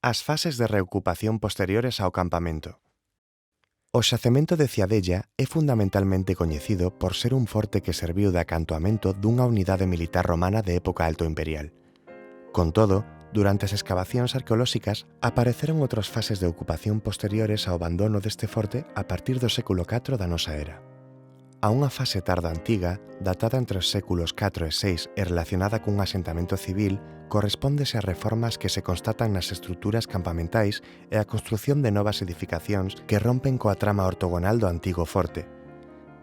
As fases de reocupación posteriores ao campamento. O xacemento de Ciadella é fundamentalmente coñecido por ser un forte que serviu de acantoamento dunha unidade militar romana de época altoimperial. Con todo, durante as escavacións arqueolóxicas apareceron outras fases de ocupación posteriores ao abandono deste forte a partir do século IV da nosa era. A unha fase tarda antiga, datada entre os séculos IV e VI e relacionada cun asentamento civil, correspóndese ás reformas que se constatan nas estruturas campamentais e a construción de novas edificacións que rompen coa trama ortogonal do antigo forte.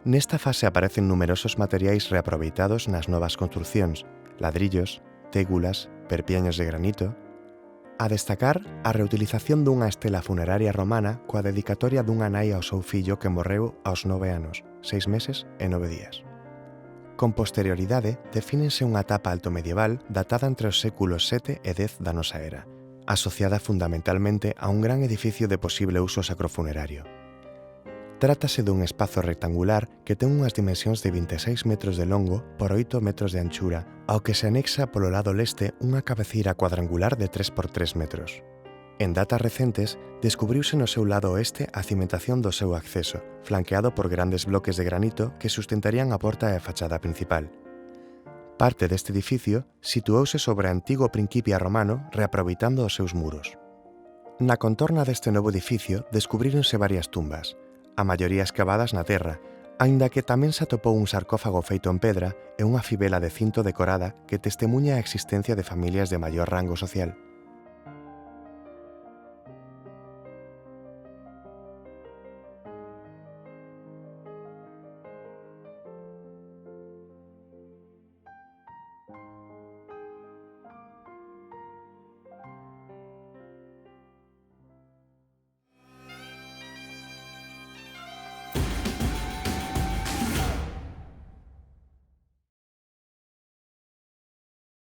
Nesta fase aparecen numerosos materiais reaproveitados nas novas construcións, ladrillos, tégulas, perpiaños de granito. A destacar a reutilización dunha estela funeraria romana coa dedicatoria dunha nai ao seu fillo que morreu aos 9 anos, 6 meses e 9 días. Con posterioridade, defínense unha etapa altomedieval datada entre os séculos VII e X da nosa era, asociada fundamentalmente a un gran edificio de posible uso sacrofunerario. Trátase dun espazo rectangular que ten unhas dimensións de 26 metros de longo por 8 metros de anchura, ao que se anexa polo lado leste unha cabeceira cuadrangular de 3 por 3 metros. En datas recentes, descubriuse no seu lado oeste a cimentación do seu acceso, flanqueado por grandes bloques de granito que sustentarían a porta e a fachada principal. Parte deste edificio situouse sobre o antigo Principia romano reaproveitando os seus muros. Na contorna deste novo edificio descubríronse varias tumbas, a maioría escavadas na terra, aínda que tamén se atopou un sarcófago feito en pedra e unha fibela de cinto decorada que testemuña a existencia de familias de maior rango social.